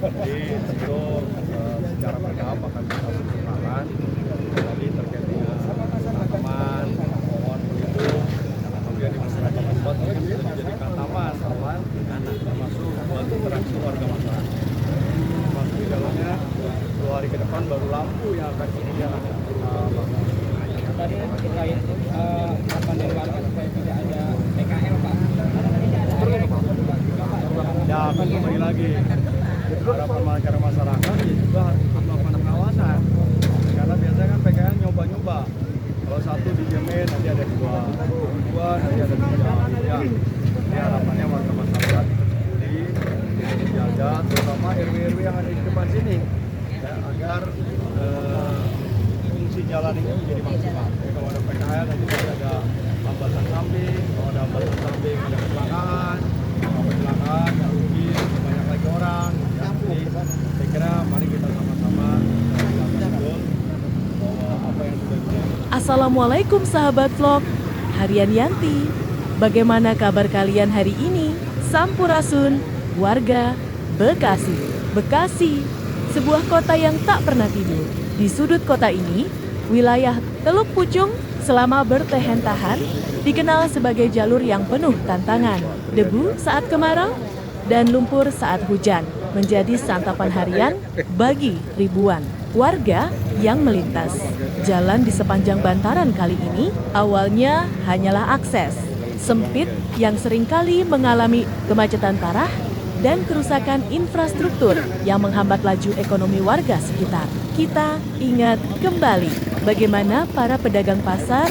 Jadi tentu secara bertahap akan kita sempurnakan. Tadi terkait dengan tanaman, pohon begitu, kemudian di masyarakat tempat mungkin bisa dijadikan taman, termasuk bantu interaksi warga masyarakat. Masuk di dalamnya 2 hari ke depan baru lampu yang akan kemudian akan kita bangun. Tadi terkait harapan dari warga supaya tidak ada PKL, Pak. Ya, akan kembali lagi. Harapan masyarakat ya juga harus melakukan pengawasan. Karena biasanya kan PKL nyoba-nyoba. Kalau satu dijamin nanti ada dua nanti ada 3. Ya, ini harapannya warga masyarakat dijaga, terutama RW-RW yang ada di depan sini, ya, agar fungsi jalan ini menjadi maksimal. Jadi kalau ada PKL nanti pasti ada hambatan samping, kalau ada hambatan samping ada kecelakaan, kalau kecelakaan yang rugi banyak lagi orang. Ya, jadi saya kira mari kita sama-sama lakukan betul bahwa apa yang sudah kita. Assalamualaikum sahabat vlog, Harian Yanti. Bagaimana kabar kalian hari ini? Sampurasun, warga Bekasi. Bekasi, sebuah kota yang tak pernah tidur. Di sudut kota ini, wilayah Teluk Pucung selama bertahan-tahan dikenal sebagai jalur yang penuh tantangan. Debu saat kemarau dan lumpur saat hujan menjadi santapan harian bagi ribuan warga yang melintas. Jalan di sepanjang bantaran kali ini awalnya hanyalah akses sempit yang seringkali mengalami kemacetan parah dan kerusakan infrastruktur yang menghambat laju ekonomi warga sekitar. Kita ingat kembali bagaimana para pedagang pasar,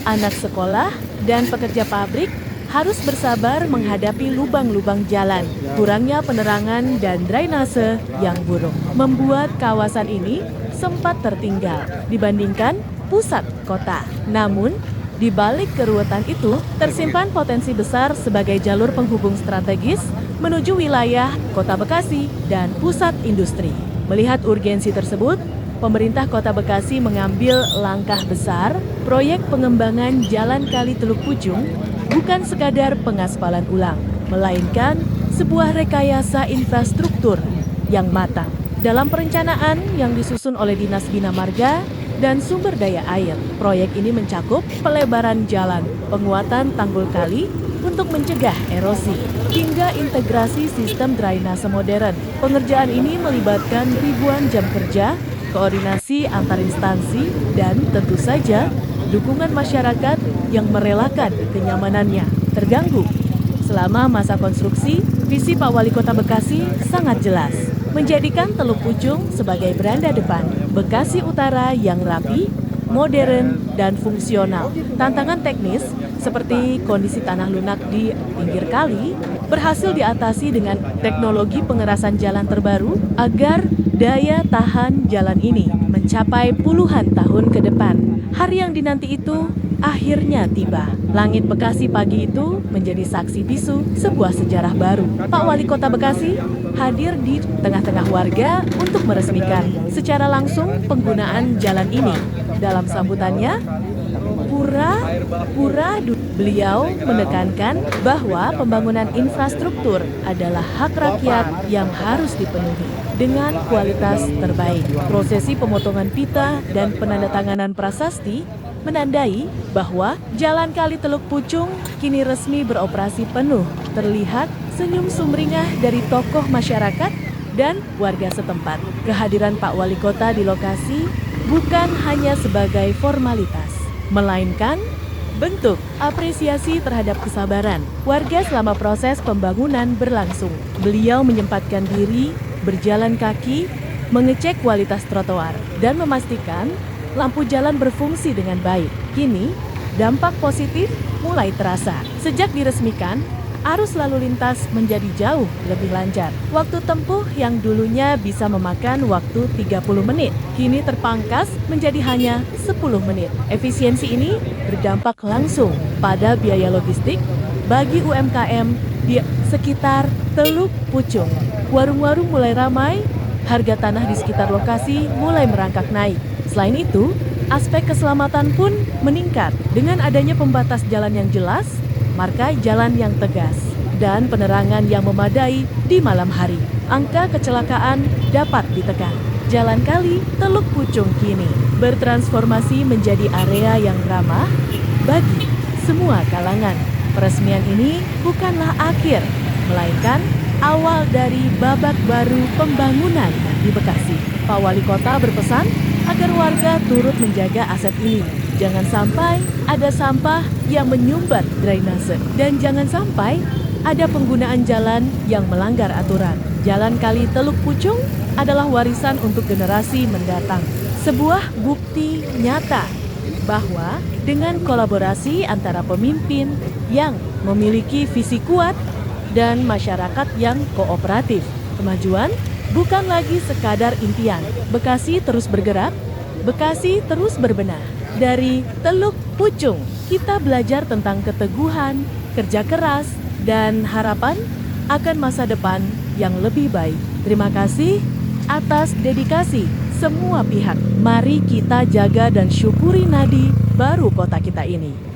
anak sekolah, dan pekerja pabrik harus bersabar menghadapi lubang-lubang jalan, kurangnya penerangan dan drainase yang buruk, membuat kawasan ini sempat tertinggal dibandingkan pusat kota. Namun, di balik keruwetan itu, tersimpan potensi besar sebagai jalur penghubung strategis menuju wilayah Kota Bekasi dan pusat industri. Melihat urgensi tersebut, pemerintah Kota Bekasi mengambil langkah besar. Proyek pengembangan Jalan Kali Teluk Pucung bukan sekadar pengaspalan ulang, melainkan sebuah rekayasa infrastruktur yang matang. Dalam perencanaan yang disusun oleh Dinas Bina Marga dan Sumber Daya Air, proyek ini mencakup pelebaran jalan, penguatan tanggul kali untuk mencegah erosi, hingga integrasi sistem drainase modern. Pengerjaan ini melibatkan ribuan jam kerja, koordinasi antar instansi, dan tentu saja dukungan masyarakat yang merelakan kenyamanannya terganggu. Selama masa konstruksi, visi Pak Wali Kota Bekasi sangat jelas, menjadikan Teluk Pucung sebagai beranda depan Bekasi Utara yang rapi, modern, dan fungsional. Tantangan teknis seperti kondisi tanah lunak di pinggir kali berhasil diatasi dengan teknologi pengerasan jalan terbaru agar daya tahan jalan ini mencapai puluhan tahun ke depan. Hari yang dinanti itu akhirnya tiba. Langit Bekasi pagi itu menjadi saksi bisu sebuah sejarah baru. Pak Wali Kota Bekasi hadir di tengah-tengah warga untuk meresmikan secara langsung penggunaan jalan ini. Dalam sambutannya, beliau menekankan bahwa pembangunan infrastruktur adalah hak rakyat yang harus dipenuhi dengan kualitas terbaik. Prosesi pemotongan pita dan penandatanganan prasasti menandai bahwa Jalan Kali Teluk Pucung kini resmi beroperasi penuh. Terlihat senyum sumringah dari tokoh masyarakat dan warga setempat. Kehadiran Pak Wali Kota di lokasi bukan hanya sebagai formalitas, melainkan bentuk apresiasi terhadap kesabaran warga selama proses pembangunan berlangsung. Beliau menyempatkan diri berjalan kaki, mengecek kualitas trotoar, dan memastikan lampu jalan berfungsi dengan baik. Kini, dampak positif mulai terasa. Sejak diresmikan, arus lalu lintas menjadi jauh lebih lancar. Waktu tempuh yang dulunya bisa memakan waktu 30 menit, kini terpangkas menjadi hanya 10 menit. Efisiensi ini berdampak langsung pada biaya logistik bagi UMKM di sekitar Teluk Pucung. Warung-warung mulai ramai, harga tanah di sekitar lokasi mulai merangkak naik. Selain itu, aspek keselamatan pun meningkat dengan adanya pembatas jalan yang jelas, marka jalan yang tegas, dan penerangan yang memadai di malam hari, angka kecelakaan dapat ditekan. Jalan Kali Teluk Pucung kini bertransformasi menjadi area yang ramah bagi semua kalangan. Peresmian ini bukanlah akhir, melainkan awal dari babak baru pembangunan di Bekasi. Pak Wali Kota berpesan agar warga turut menjaga aset ini. Jangan sampai ada sampah yang menyumbat drainase dan jangan sampai ada penggunaan jalan yang melanggar aturan. Jalan Kali Teluk Pucung adalah warisan untuk generasi mendatang. Sebuah bukti nyata bahwa dengan kolaborasi antara pemimpin yang memiliki visi kuat dan masyarakat yang kooperatif, kemajuan bukan lagi sekadar impian. Bekasi terus bergerak, Bekasi terus berbenah. Dari Teluk Pucung, kita belajar tentang keteguhan, kerja keras, dan harapan akan masa depan yang lebih baik. Terima kasih atas dedikasi semua pihak. Mari kita jaga dan syukuri nadi baru kota kita ini.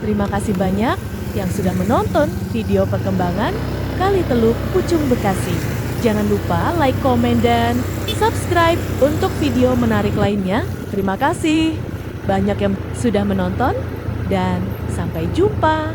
Terima kasih banyak yang sudah menonton video perkembangan Kali Teluk Pucung Bekasi. Jangan lupa like, komen, dan subscribe untuk video menarik lainnya. Terima kasih banyak yang sudah menonton dan sampai jumpa.